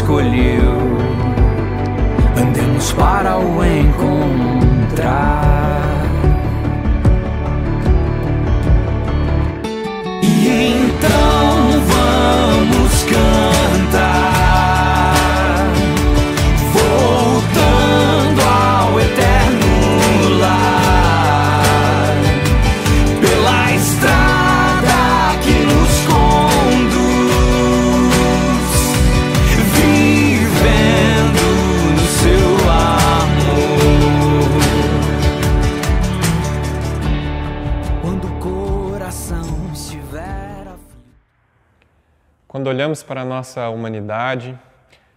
escolheu. Andemos para o encontrar. E então vamos cantar, voltando ao eterno lar, pela estrada que nos conduz, vivendo no seu amor. Quando o coração estiver aflito. Quando olhamos para a nossa humanidade,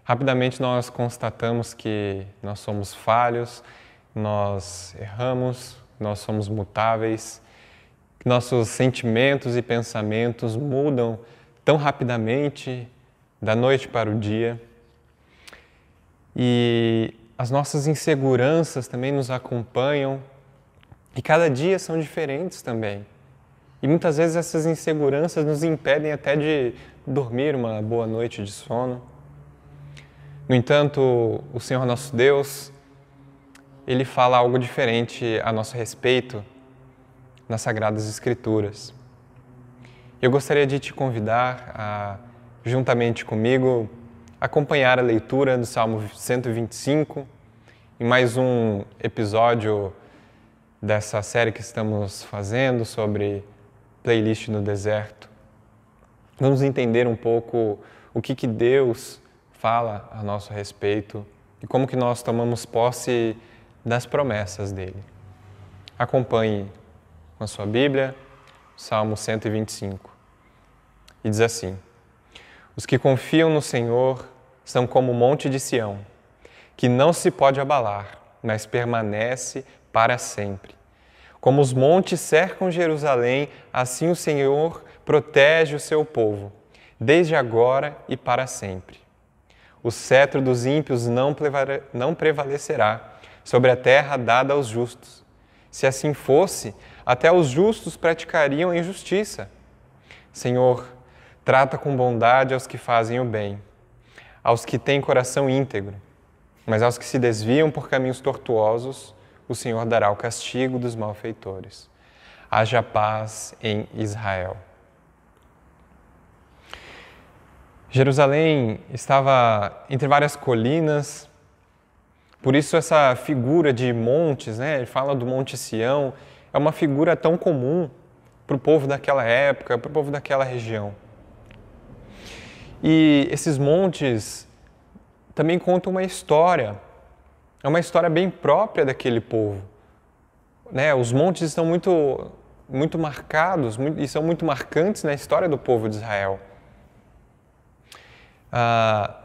rapidamente nós constatamos que nós somos falhos, nós erramos, nós somos mutáveis, que nossos sentimentos e pensamentos mudam tão rapidamente da noite para o dia. E as nossas inseguranças também nos acompanham e cada dia são diferentes também. E muitas vezes essas inseguranças nos impedem até de dormir uma boa noite de sono. No entanto, o Senhor nosso Deus, Ele fala algo diferente a nosso respeito nas Sagradas Escrituras. Eu gostaria de te convidar a, juntamente comigo, acompanhar a leitura do Salmo 125, em mais um episódio dessa série que estamos fazendo sobre playlist no deserto. Vamos entender um pouco o que Deus fala a nosso respeito e como que nós tomamos posse das promessas dele. Acompanhe com a sua Bíblia, Salmo 125. E diz assim: Os que confiam no Senhor são como o monte de Sião, que não se pode abalar, mas permanece para sempre. Como os montes cercam Jerusalém, assim o Senhor protege o seu povo, desde agora e para sempre. O cetro dos ímpios não prevalecerá sobre a terra dada aos justos. Se assim fosse, até os justos praticariam a injustiça. Senhor, trata com bondade aos que fazem o bem, aos que têm coração íntegro, mas aos que se desviam por caminhos tortuosos, o Senhor dará o castigo dos malfeitores. Haja paz em Israel. Jerusalém estava entre várias colinas, por isso essa figura de montes, né? Ele fala do Monte Sião, é uma figura tão comum para o povo daquela época, para o povo daquela região. E esses montes também contam uma história, é uma história bem própria daquele povo. Né? Os montes estão muito marcados e são muito marcantes na história do povo de Israel.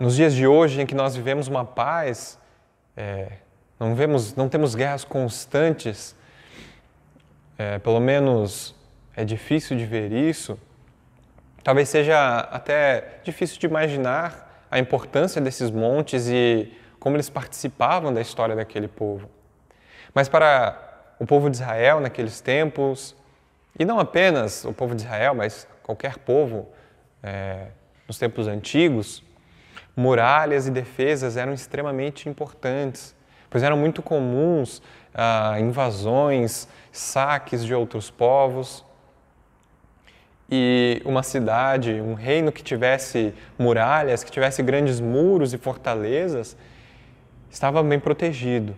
Nos dias de hoje, em que nós vivemos uma paz, não temos guerras constantes, pelo menos é difícil de ver isso, talvez seja até difícil de imaginar a importância desses montes e como eles participavam da história daquele povo. Mas para o povo de Israel naqueles tempos, e não apenas o povo de Israel, mas qualquer povo nos tempos antigos, muralhas e defesas eram extremamente importantes, pois eram muito comuns invasões, saques de outros povos. E uma cidade, um reino que tivesse muralhas, que tivesse grandes muros e fortalezas, estava bem protegido.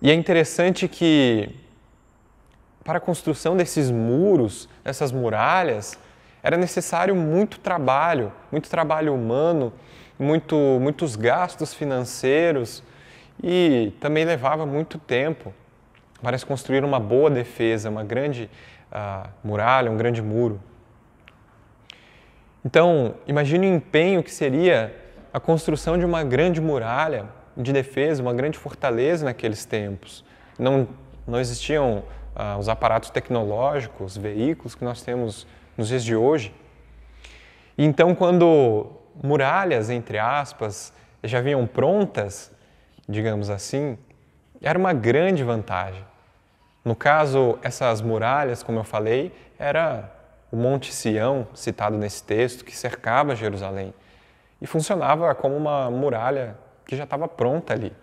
E é interessante que, para a construção desses muros, dessas muralhas, era necessário muito trabalho humano, muitos gastos financeiros e também levava muito tempo para se construir uma boa defesa, uma grande muralha, um grande muro. Então, imagine o empenho que seria a construção de uma grande muralha de defesa, uma grande fortaleza naqueles tempos. Não existiam os aparatos tecnológicos, veículos que nós temos nos dias de hoje. E então, quando muralhas, entre aspas, já vinham prontas, digamos assim, era uma grande vantagem. No caso, essas muralhas, como eu falei, era o Monte Sião, citado nesse texto, que cercava Jerusalém. e funcionava como uma muralha que já estava pronta ali.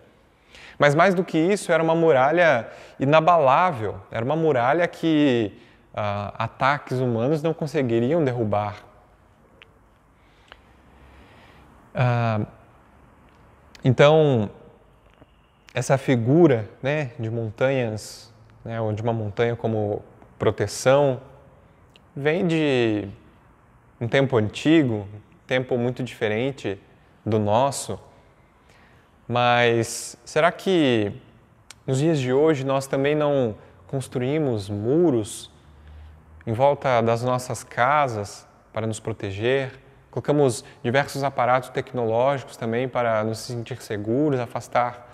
Mas mais do que isso, era uma muralha inabalável, era uma muralha que ataques humanos não conseguiriam derrubar. Então, essa figura, né, de montanhas, né, ou de uma montanha como proteção, vem de um tempo antigo, um tempo muito diferente do nosso, mas será que nos dias de hoje nós também não construímos muros em volta das nossas casas para nos proteger? Colocamos diversos aparatos tecnológicos também para nos sentir seguros, afastar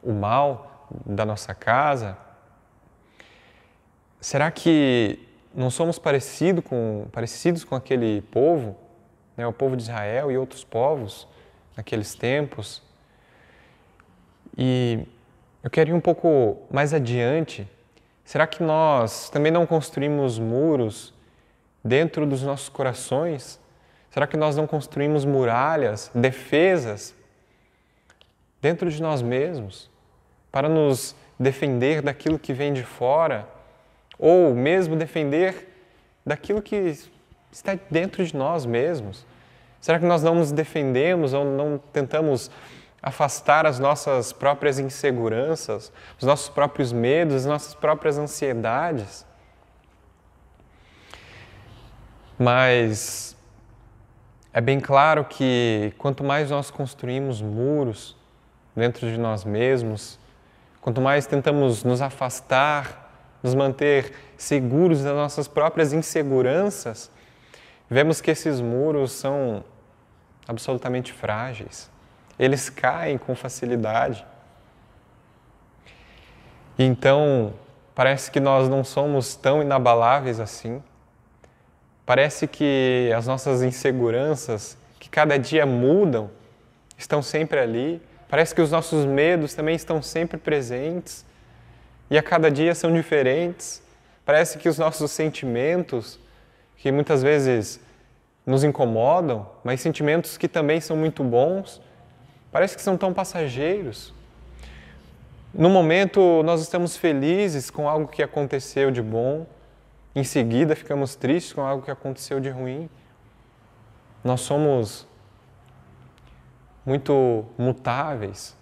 o mal da nossa casa? Será que não somos parecidos com aquele povo, né, o povo de Israel e outros povos naqueles tempos? E eu quero ir um pouco mais adiante. Será que nós também não construímos muros dentro dos nossos corações? Será que nós não construímos muralhas, defesas dentro de nós mesmos para nos defender daquilo que vem de fora, ou mesmo defender daquilo que está dentro de nós mesmos? Será que nós não nos defendemos ou não tentamos afastar as nossas próprias inseguranças, os nossos próprios medos, as nossas próprias ansiedades? Mas é bem claro que quanto mais nós construímos muros dentro de nós mesmos, quanto mais tentamos nos afastar, nos manter seguros das nossas próprias inseguranças, vemos que esses muros são absolutamente frágeis. Eles caem com facilidade. Então, parece que nós não somos tão inabaláveis assim. Parece que as nossas inseguranças, que cada dia mudam, estão sempre ali. Parece que os nossos medos também estão sempre presentes e a cada dia são diferentes. Parece que os nossos sentimentos, que muitas vezes nos incomodam, mas sentimentos que também são muito bons, parece que são tão passageiros. No momento, nós estamos felizes com algo que aconteceu de bom, em seguida ficamos tristes com algo que aconteceu de ruim. Nós somos muito mutáveis,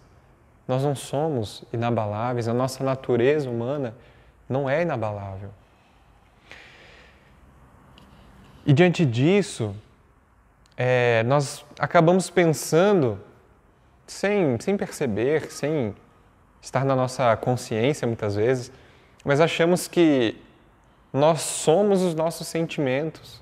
nós não somos inabaláveis, a nossa natureza humana não é inabalável. E diante disso, nós acabamos pensando, sem perceber, sem estar na nossa consciência muitas vezes, mas achamos que nós somos os nossos sentimentos.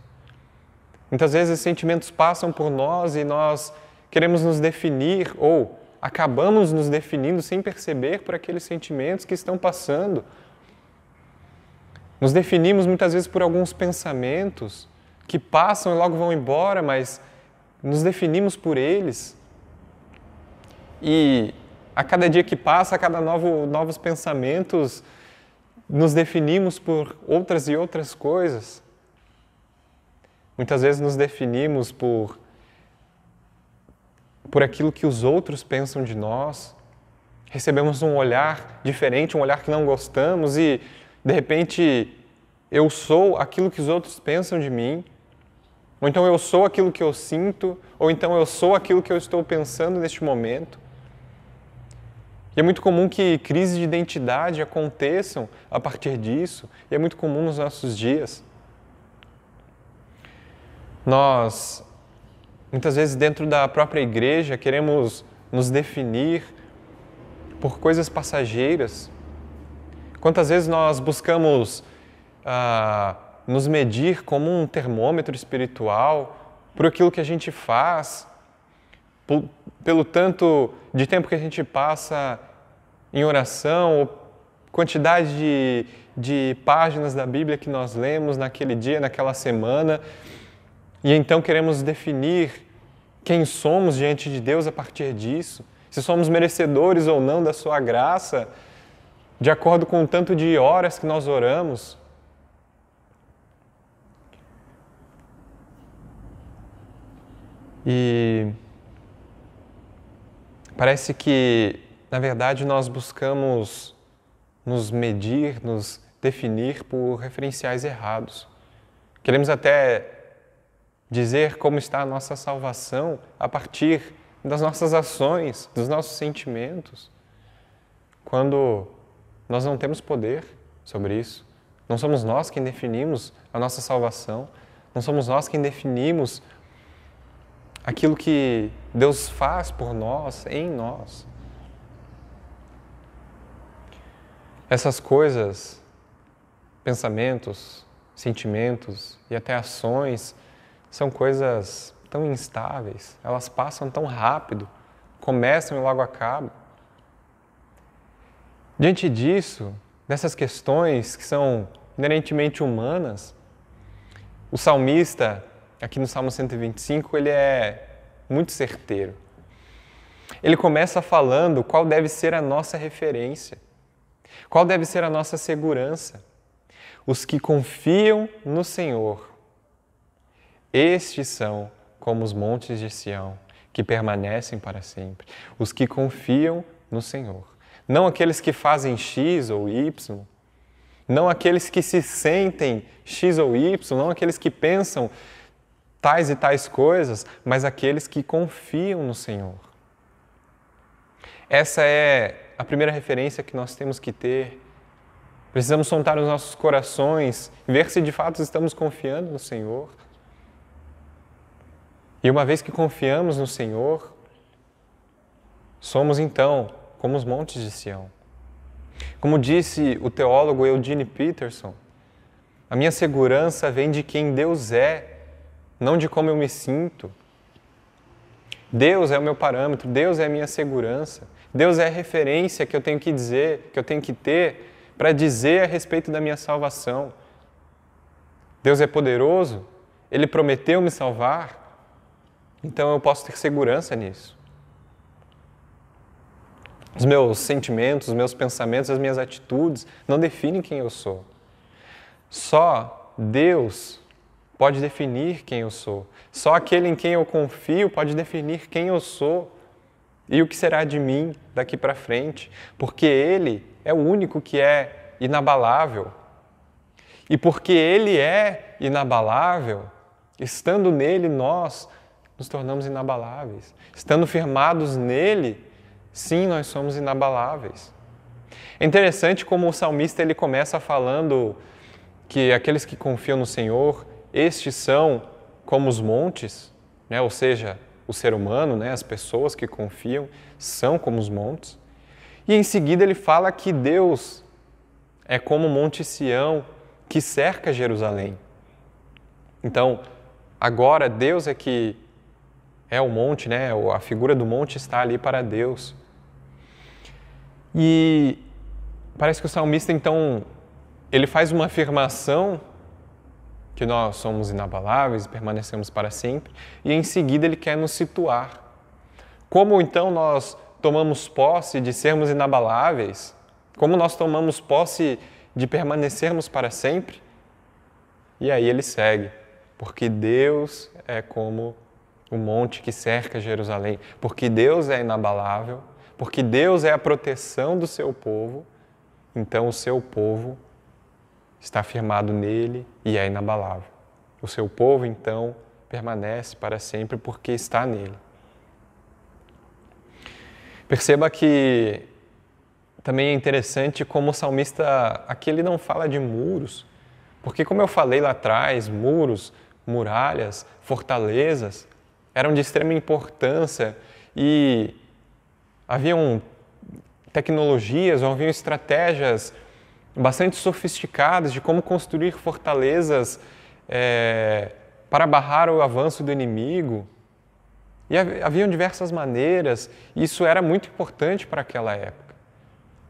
Muitas vezes os sentimentos passam por nós e nós queremos nos definir ou acabamos nos definindo sem perceber por aqueles sentimentos que estão passando. Nos definimos muitas vezes por alguns pensamentos que passam e logo vão embora, mas nos definimos por eles. E a cada dia que passa, a cada novos pensamentos, nos definimos por outras e outras coisas. Muitas vezes nos definimos por aquilo que os outros pensam de nós. Recebemos um olhar diferente, um olhar que não gostamos e, de repente, eu sou aquilo que os outros pensam de mim. Ou então eu sou aquilo que eu sinto, ou então eu sou aquilo que eu estou pensando neste momento. E é muito comum que crises de identidade aconteçam a partir disso, e é muito comum nos nossos dias. Nós, muitas vezes dentro da própria igreja, queremos nos definir por coisas passageiras. Quantas vezes nós buscamos nos medir como um termômetro espiritual por aquilo que a gente faz, pelo tanto de tempo que a gente passa em oração, ou quantidade de páginas da Bíblia que nós lemos naquele dia, naquela semana, e então queremos definir quem somos diante de Deus a partir disso, se somos merecedores ou não da sua graça, de acordo com o tanto de horas que nós oramos. E parece que, na verdade, nós buscamos nos medir, nos definir por referenciais errados. Queremos até dizer como está a nossa salvação a partir das nossas ações, dos nossos sentimentos, quando nós não temos poder sobre isso. Não somos nós quem definimos a nossa salvação, não somos nós quem definimos aquilo que Deus faz por nós, em nós. Essas coisas, pensamentos, sentimentos e até ações são coisas tão instáveis, elas passam tão rápido, começam e logo acabam. Diante disso, dessas questões que são inerentemente humanas, o salmista, aqui no Salmo 125, ele é muito certeiro. Ele começa falando qual deve ser a nossa referência, qual deve ser a nossa segurança. Os que confiam no Senhor, estes são como os montes de Sião, que permanecem para sempre. Os que confiam no Senhor. Não aqueles que fazem X ou Y, não aqueles que se sentem X ou Y, não aqueles que pensam tais e tais coisas, mas aqueles que confiam no Senhor. Essa é a primeira referência que nós temos que ter. Precisamos sondar os nossos corações, ver se de fato estamos confiando no Senhor. E uma vez que confiamos no Senhor, somos então como os montes de Sião. Como disse o teólogo Eugene Peterson, a minha segurança vem de quem Deus é, não de como eu me sinto. Deus é o meu parâmetro, Deus é a minha segurança, Deus é a referência que eu tenho que dizer, que eu tenho que ter para dizer a respeito da minha salvação. Deus é poderoso, Ele prometeu me salvar, então eu posso ter segurança nisso. Os meus sentimentos, os meus pensamentos, as minhas atitudes não definem quem eu sou. Só Deus pode definir quem eu sou. Só aquele em quem eu confio pode definir quem eu sou e o que será de mim daqui para frente, porque Ele é o único que é inabalável. E porque Ele é inabalável, estando nele nós nos tornamos inabaláveis. Estando firmados nele, sim, nós somos inabaláveis. É interessante como o salmista ele começa falando que aqueles que confiam no Senhor, estes são como os montes, né? Ou seja, o ser humano, né? As pessoas que confiam são como os montes. E em seguida ele fala que Deus é como o Monte Sião que cerca Jerusalém. Então, agora Deus é que é o monte, né? A figura do monte está ali para Deus. E parece que o salmista, então, ele faz uma afirmação que nós somos inabaláveis e permanecemos para sempre, e em seguida ele quer nos situar. Como então nós tomamos posse de sermos inabaláveis? Como nós tomamos posse de permanecermos para sempre? E aí ele segue, porque Deus é como o monte que cerca Jerusalém, porque Deus é inabalável, porque Deus é a proteção do seu povo, então o seu povo está firmado nele e é inabalável. O seu povo, então, permanece para sempre porque está nele. Perceba que também é interessante como o salmista aqui ele não fala de muros, porque como eu falei lá atrás, muros, muralhas, fortalezas eram de extrema importância e haviam tecnologias ou haviam estratégias bastante sofisticadas de como construir fortalezas para barrar o avanço do inimigo. E haviam diversas maneiras, e isso era muito importante para aquela época.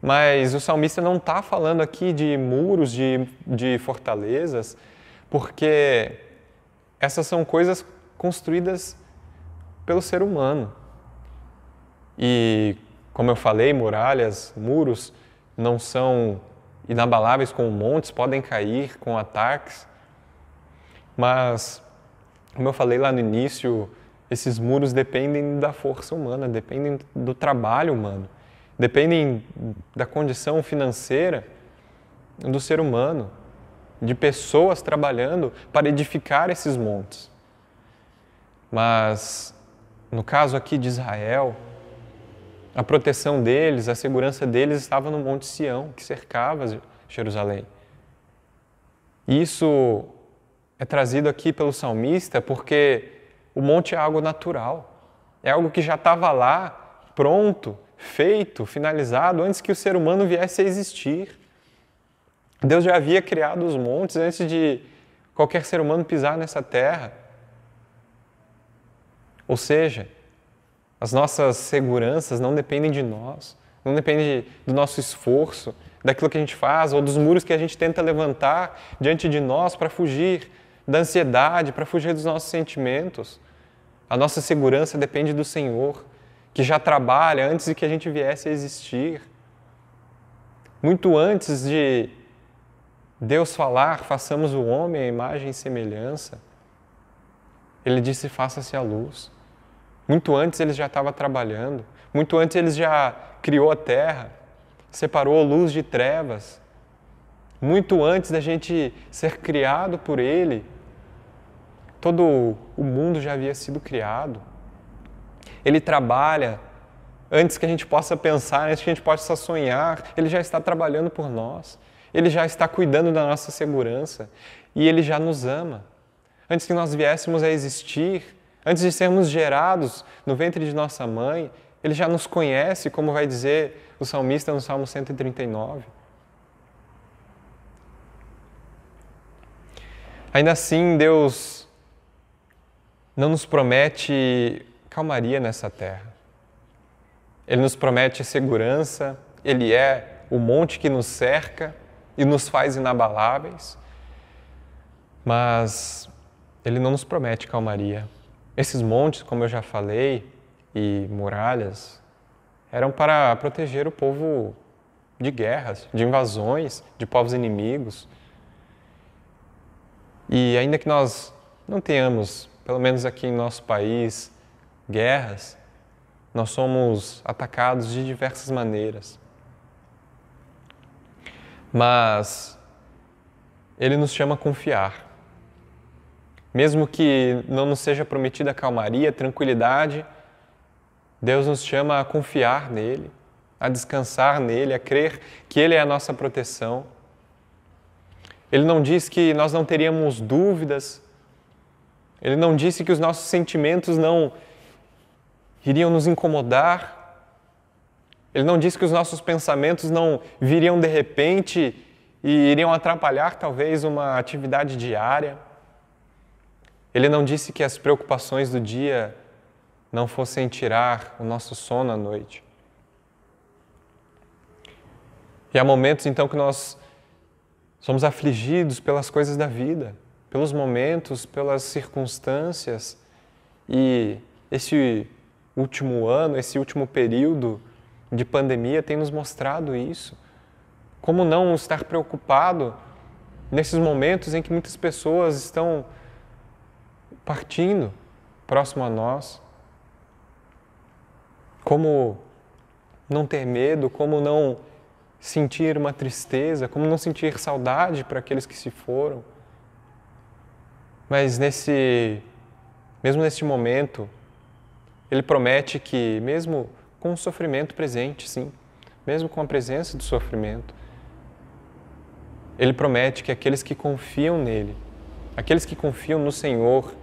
Mas o salmista não está falando aqui de muros, de fortalezas, porque essas são coisas construídas pelo ser humano. E, como eu falei, muralhas, muros não são inabaláveis como montes, podem cair com ataques. Mas, como eu falei lá no início, esses muros dependem da força humana, dependem do trabalho humano, dependem da condição financeira do ser humano, de pessoas trabalhando para edificar esses montes. Mas, no caso aqui de Israel, a proteção deles, a segurança deles estava no Monte Sião, que cercava Jerusalém. E isso é trazido aqui pelo salmista porque o monte é algo natural, é algo que já estava lá, pronto, feito, finalizado, antes que o ser humano viesse a existir. Deus já havia criado os montes antes de qualquer ser humano pisar nessa terra. Ou seja, as nossas seguranças não dependem de nós, não dependem do nosso esforço, daquilo que a gente faz ou dos muros que a gente tenta levantar diante de nós para fugir da ansiedade, para fugir dos nossos sentimentos. A nossa segurança depende do Senhor, que já trabalha antes de que a gente viesse a existir. Muito antes de Deus falar, façamos o homem à imagem e semelhança, Ele disse, faça-se a luz. Muito antes Ele já estava trabalhando, muito antes Ele já criou a terra, separou a luz de trevas. Muito antes da gente ser criado por Ele, todo o mundo já havia sido criado. Ele trabalha antes que a gente possa pensar, antes que a gente possa sonhar. Ele já está trabalhando por nós. Ele já está cuidando da nossa segurança. E Ele já nos ama. Antes que nós viéssemos a existir, antes de sermos gerados no ventre de nossa mãe, Ele já nos conhece, como vai dizer o salmista no Salmo 139. Ainda assim, Deus não nos promete calmaria nessa terra. Ele nos promete segurança, Ele é o monte que nos cerca e nos faz inabaláveis, mas Ele não nos promete calmaria. Esses montes, como eu já falei, e muralhas, eram para proteger o povo de guerras, de invasões, de povos inimigos. E ainda que nós não tenhamos, pelo menos aqui em nosso país, guerras, nós somos atacados de diversas maneiras. Mas Ele nos chama a confiar. Mesmo que não nos seja prometida calmaria, tranquilidade, Deus nos chama a confiar nele, a descansar nele, a crer que Ele é a nossa proteção. Ele não diz que nós não teríamos dúvidas, Ele não disse que os nossos sentimentos não iriam nos incomodar, Ele não disse que os nossos pensamentos não viriam de repente e iriam atrapalhar talvez uma atividade diária. Ele não disse que as preocupações do dia não fossem tirar o nosso sono à noite. E há momentos então que nós somos afligidos pelas coisas da vida, pelos momentos, pelas circunstâncias. E esse último ano, esse último período de pandemia tem nos mostrado isso. Como não estar preocupado nesses momentos em que muitas pessoas estão partindo próximo a nós? Como não ter medo, como não sentir uma tristeza, como não sentir saudade para aqueles que se foram. Mas mesmo nesse momento, Ele promete que, mesmo com o sofrimento presente, sim, mesmo com a presença do sofrimento, Ele promete que aqueles que confiam nele, aqueles que confiam no Senhor,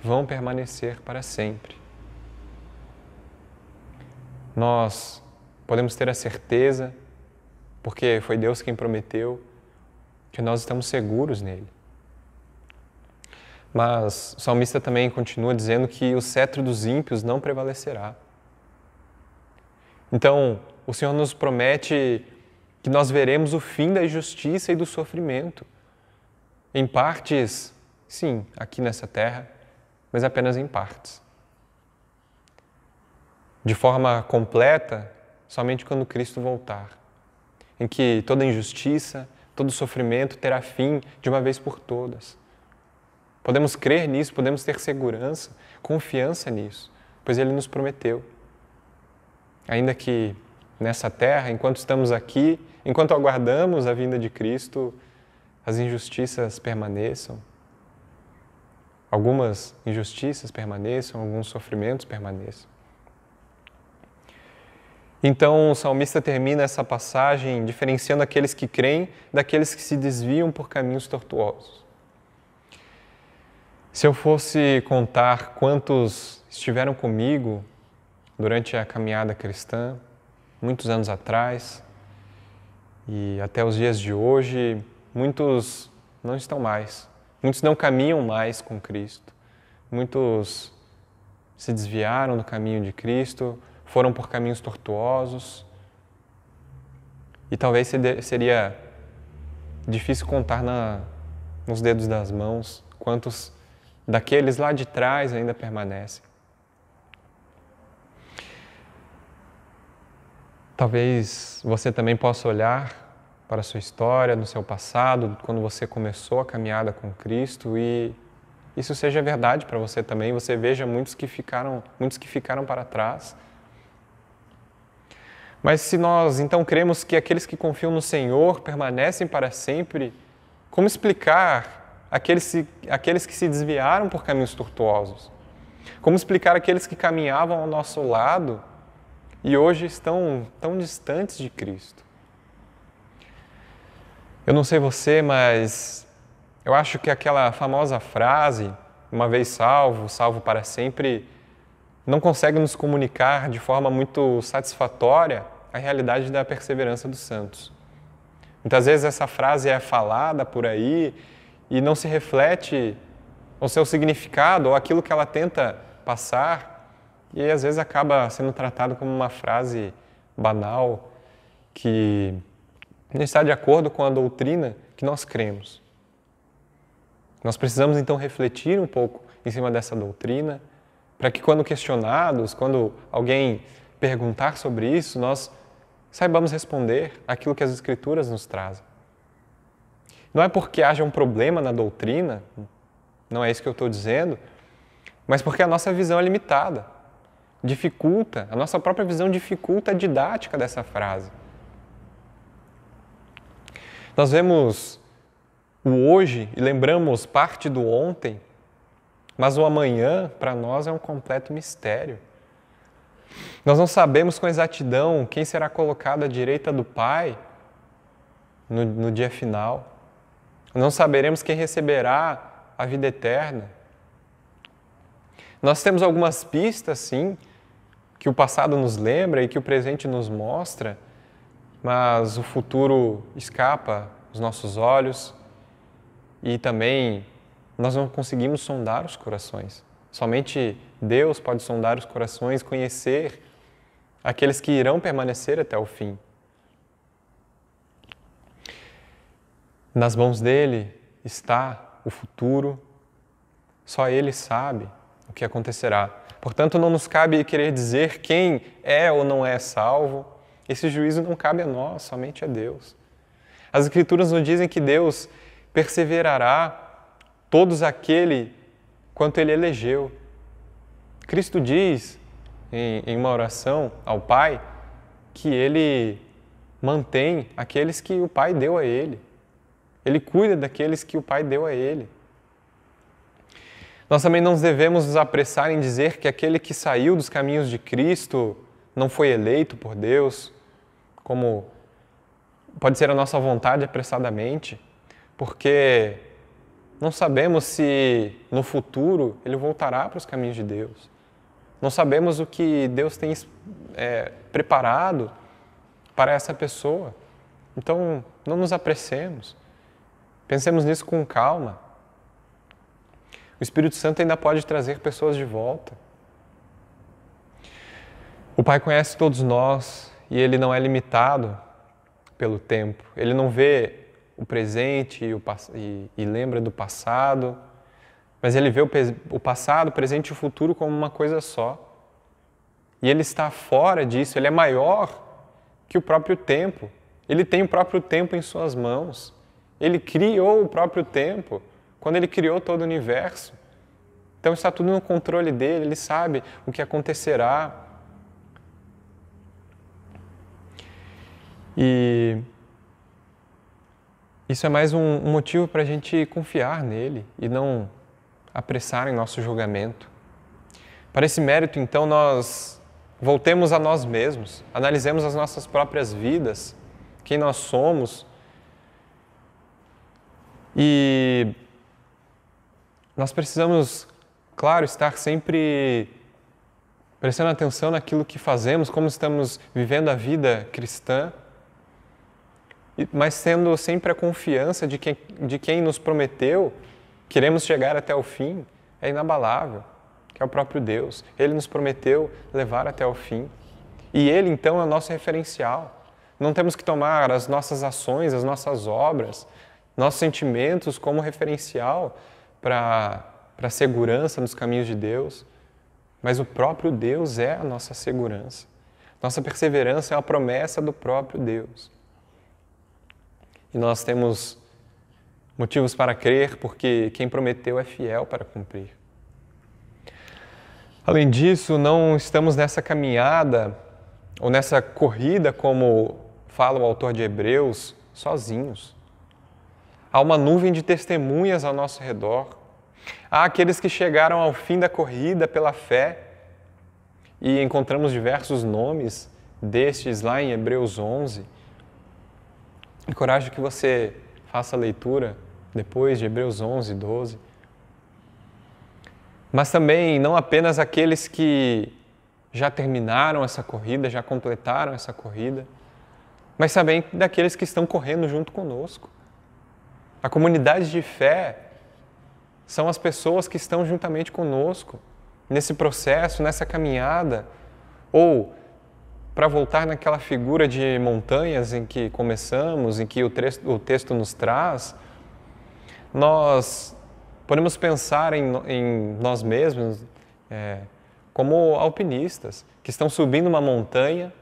vão permanecer para sempre. Nós podemos ter a certeza, porque foi Deus quem prometeu, que nós estamos seguros nele. Mas o salmista também continua dizendo que o cetro dos ímpios não prevalecerá. Então, o Senhor nos promete que nós veremos o fim da injustiça e do sofrimento. Em partes, sim, aqui nessa terra, mas apenas em partes. De forma completa, somente quando Cristo voltar, em que toda injustiça, todo sofrimento terá fim de uma vez por todas. Podemos crer nisso, podemos ter segurança, confiança nisso, pois Ele nos prometeu. Ainda que nessa terra, enquanto estamos aqui, enquanto aguardamos a vinda de Cristo, as injustiças permaneçam, algumas injustiças permaneçam, alguns sofrimentos permaneçam. Então o salmista termina essa passagem diferenciando aqueles que creem daqueles que se desviam por caminhos tortuosos. Se eu fosse contar quantos estiveram comigo durante a caminhada cristã, muitos anos atrás, e até os dias de hoje, muitos não estão mais. Muitos não caminham mais com Cristo. Muitos se desviaram do caminho de Cristo, foram por caminhos tortuosos. E talvez seria difícil contar nos dedos das mãos quantos daqueles lá de trás ainda permanecem. Talvez você também possa olhar para a sua história, no seu passado, quando você começou a caminhada com Cristo, e isso seja verdade para você também. Você veja muitos que ficaram para trás. Mas se nós então cremos que aqueles que confiam no Senhor permanecem para sempre, como explicar aqueles que se desviaram por caminhos tortuosos? Como explicar aqueles que caminhavam ao nosso lado e hoje estão tão distantes de Cristo? Eu não sei você, mas eu acho que aquela famosa frase, uma vez salvo, salvo para sempre, não consegue nos comunicar de forma muito satisfatória a realidade da perseverança dos santos. Muitas vezes essa frase é falada por aí e não se reflete o seu significado ou aquilo que ela tenta passar, e às vezes acaba sendo tratado como uma frase banal que não está de acordo com a doutrina que nós cremos. Nós precisamos então refletir um pouco em cima dessa doutrina, para que quando questionados, quando alguém perguntar sobre isso, nós saibamos responder aquilo que as Escrituras nos trazem. Não é porque haja um problema na doutrina, não é isso que eu estou dizendo, mas porque a nossa visão é limitada, a nossa própria visão dificulta a didática dessa frase. Nós vemos o hoje e lembramos parte do ontem, mas o amanhã, para nós, é um completo mistério. Nós não sabemos com exatidão quem será colocado à direita do Pai no dia final. Não saberemos quem receberá a vida eterna. Nós temos algumas pistas, sim, que o passado nos lembra e que o presente nos mostra, mas o futuro escapa aos nossos olhos e também nós não conseguimos sondar os corações. Somente Deus pode sondar os corações, conhecer aqueles que irão permanecer até o fim. Nas mãos dele está o futuro, só ele sabe o que acontecerá. Portanto, não nos cabe querer dizer quem é ou não é salvo. Esse juízo não cabe a nós, somente a Deus. As Escrituras nos dizem que Deus perseverará todos aquele quanto Ele elegeu. Cristo diz em uma oração ao Pai que Ele mantém aqueles que o Pai deu a Ele. Ele cuida daqueles que o Pai deu a Ele. Nós também não devemos nos apressar em dizer que aquele que saiu dos caminhos de Cristo não foi eleito por Deus, como pode ser a nossa vontade apressadamente, porque não sabemos se no futuro ele voltará para os caminhos de Deus. Não sabemos o que Deus tem preparado para essa pessoa. Então, não nos apressemos. Pensemos nisso com calma. O Espírito Santo ainda pode trazer pessoas de volta. O Pai conhece todos nós e Ele não é limitado pelo tempo. Ele não vê o presente e lembra do passado, mas Ele vê o passado, o presente e o futuro como uma coisa só. E Ele está fora disso, Ele é maior que o próprio tempo. Ele tem o próprio tempo em suas mãos. Ele criou o próprio tempo. quando Ele criou todo o universo. Então está tudo no controle dele, Ele sabe o que acontecerá. E isso é mais um motivo para a gente confiar nele e não apressar em nosso julgamento. Para esse mérito, então, nós voltemos a nós mesmos, analisemos as nossas próprias vidas, quem nós somos, e nós precisamos, claro, estar sempre prestando atenção naquilo que fazemos, como estamos vivendo a vida cristã, mas tendo sempre a confiança de quem nos prometeu, queremos chegar até o fim, é inabalável, que é o próprio Deus. Ele nos prometeu levar até o fim. E Ele, então, é o nosso referencial. Não temos que tomar as nossas ações, as nossas obras, nossos sentimentos como referencial para a segurança nos caminhos de Deus, mas o próprio Deus é a nossa segurança. Nossa perseverança é a promessa do próprio Deus. E nós temos motivos para crer, porque quem prometeu é fiel para cumprir. Além disso, não estamos nessa caminhada ou nessa corrida, como fala o autor de Hebreus, sozinhos. Há uma nuvem de testemunhas ao nosso redor. Há aqueles que chegaram ao fim da corrida pela fé, e encontramos diversos nomes destes lá em Hebreus 11. Encorajo que você faça a leitura depois de Hebreus 11, 12. Mas também não apenas aqueles que já terminaram essa corrida, já completaram essa corrida, mas também daqueles que estão correndo junto conosco. A comunidade de fé são as pessoas que estão juntamente conosco nesse processo, nessa caminhada, ou, para voltar naquela figura de montanhas em que começamos, em que o texto nos traz, nós podemos pensar em nós mesmos como alpinistas, que estão subindo uma montanha,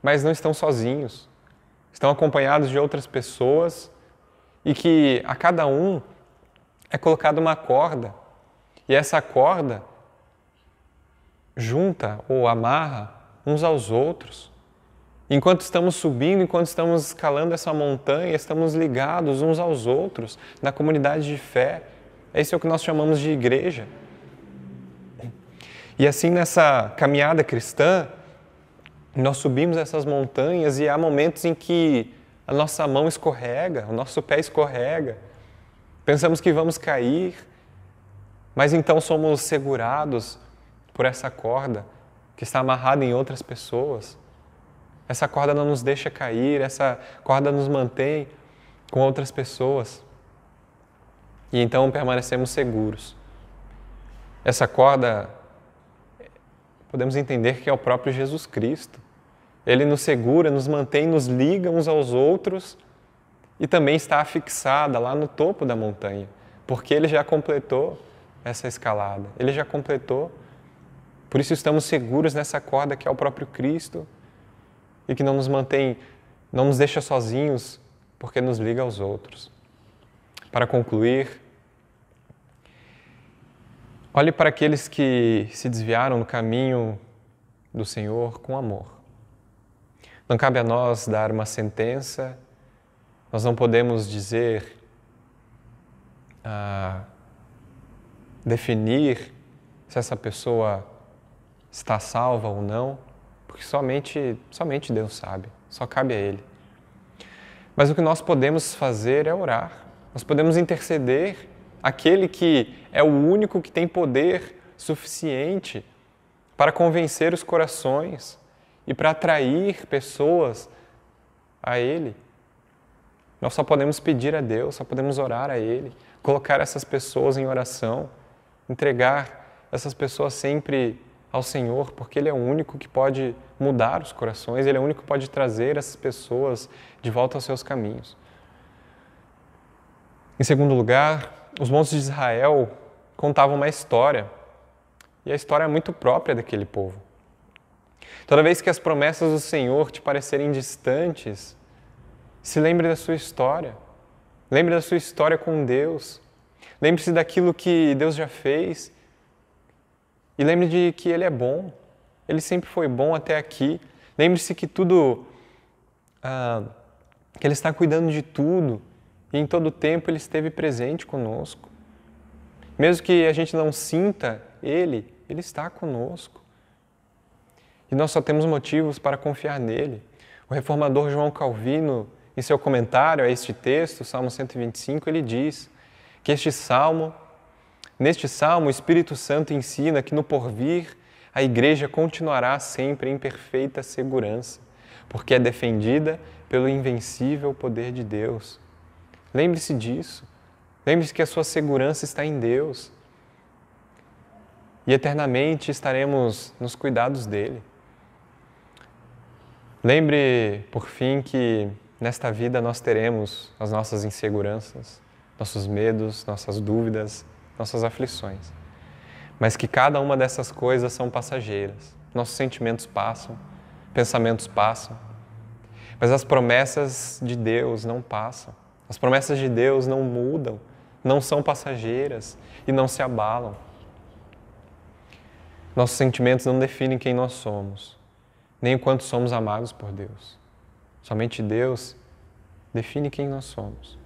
mas não estão sozinhos. Estão acompanhados de outras pessoas e que a cada um é colocada uma corda. E essa corda junta ou amarra uns aos outros. Enquanto estamos subindo, enquanto estamos escalando essa montanha, estamos ligados uns aos outros na comunidade de fé. Esse é o que nós chamamos de igreja. E assim, nessa caminhada cristã, nós subimos essas montanhas e há momentos em que a nossa mão escorrega, o nosso pé escorrega, pensamos que vamos cair, mas então somos segurados por essa corda que está amarrada em outras pessoas. Essa corda não nos deixa cair, essa corda nos mantém com outras pessoas. E então permanecemos seguros. Essa corda, podemos entender que é o próprio Jesus Cristo. Ele nos segura, nos mantém, nos liga uns aos outros e também está afixada lá no topo da montanha, porque Ele já completou essa escalada. Ele já completou. Por isso estamos seguros nessa corda que é o próprio Cristo e que não nos mantém, não nos deixa sozinhos, porque nos liga aos outros. Para concluir, olhe para aqueles que se desviaram no caminho do Senhor com amor. Não cabe a nós dar uma sentença, nós não podemos dizer, definir se essa pessoa está salva ou não, porque somente Deus sabe, só cabe a Ele. Mas o que nós podemos fazer é orar, nós podemos interceder aquele que é o único que tem poder suficiente para convencer os corações e para atrair pessoas a Ele. Nós só podemos pedir a Deus, só podemos orar a Ele, colocar essas pessoas em oração, entregar essas pessoas sempre ao Senhor, porque Ele é o único que pode mudar os corações, Ele é o único que pode trazer essas pessoas de volta aos seus caminhos. Em segundo lugar, os montes de Israel contavam uma história, e a história é muito própria daquele povo. Toda vez que as promessas do Senhor te parecerem distantes, se lembre da sua história. Lembre da sua história com Deus. Lembre-se daquilo que Deus já fez e lembre de que Ele é bom. Ele sempre foi bom até aqui. Lembre-se que que Ele está cuidando de tudo e em todo o tempo Ele esteve presente conosco. Mesmo que a gente não sinta Ele está conosco. E nós só temos motivos para confiar nele. O reformador João Calvino, em seu comentário a este texto, Salmo 125, ele diz que neste salmo, o Espírito Santo ensina que no porvir a igreja continuará sempre em perfeita segurança, porque é defendida pelo invencível poder de Deus. Lembre-se disso. Lembre-se que a sua segurança está em Deus. E eternamente estaremos nos cuidados dele. Lembre, por fim, que nesta vida nós teremos as nossas inseguranças, nossos medos, nossas dúvidas, nossas aflições. Mas que cada uma dessas coisas são passageiras. Nossos sentimentos passam, pensamentos passam. Mas as promessas de Deus não passam. As promessas de Deus não mudam, não são passageiras e não se abalam. Nossos sentimentos não definem quem nós somos, nem o quanto somos amados por Deus. Somente Deus define quem nós somos.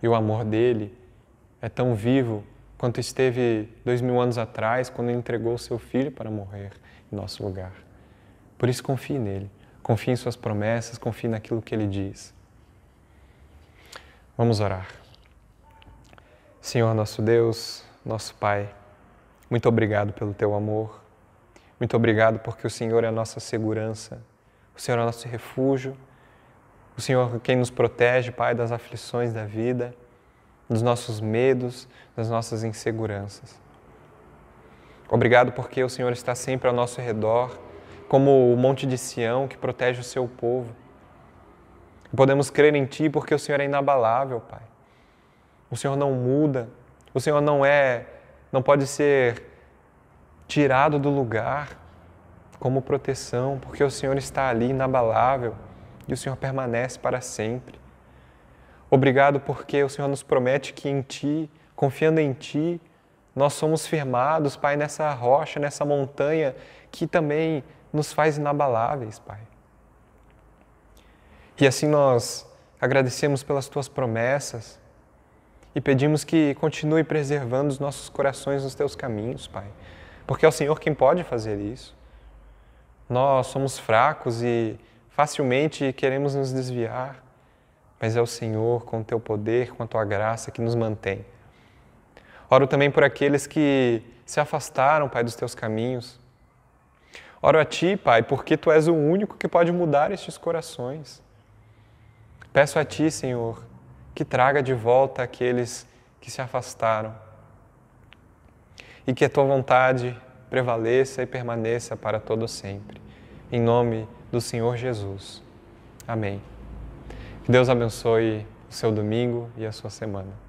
E o amor dele é tão vivo quanto esteve 2000 anos atrás, quando ele entregou o seu Filho para morrer em nosso lugar. Por isso confie nele, confie em suas promessas, confie naquilo que ele diz. Vamos orar. Senhor nosso Deus, nosso Pai, muito obrigado pelo teu amor. Muito obrigado porque o Senhor é a nossa segurança, o Senhor é o nosso refúgio, o Senhor é quem nos protege, Pai, das aflições da vida, dos nossos medos, das nossas inseguranças. Obrigado porque o Senhor está sempre ao nosso redor, como o monte de Sião que protege o seu povo. E podemos crer em Ti porque o Senhor é inabalável, Pai. O Senhor não muda, o Senhor não pode ser tirado do lugar como proteção, porque o Senhor está ali inabalável e o Senhor permanece para sempre. Obrigado porque o Senhor nos promete que em Ti, confiando em Ti, nós somos firmados, Pai, nessa rocha, nessa montanha que também nos faz inabaláveis, Pai. E assim nós agradecemos pelas Tuas promessas e pedimos que continue preservando os nossos corações nos Teus caminhos, Pai. Porque é o Senhor quem pode fazer isso. Nós somos fracos e facilmente queremos nos desviar, mas é o Senhor, com o Teu poder, com a Tua graça, que nos mantém. Oro também por aqueles que se afastaram, Pai, dos Teus caminhos. Oro a Ti, Pai, porque Tu és o único que pode mudar estes corações. Peço a Ti, Senhor, que traga de volta aqueles que se afastaram e que a Tua vontade prevaleça e permaneça para todo sempre. Em nome do Senhor Jesus. Amém. Que Deus abençoe o seu domingo e a sua semana.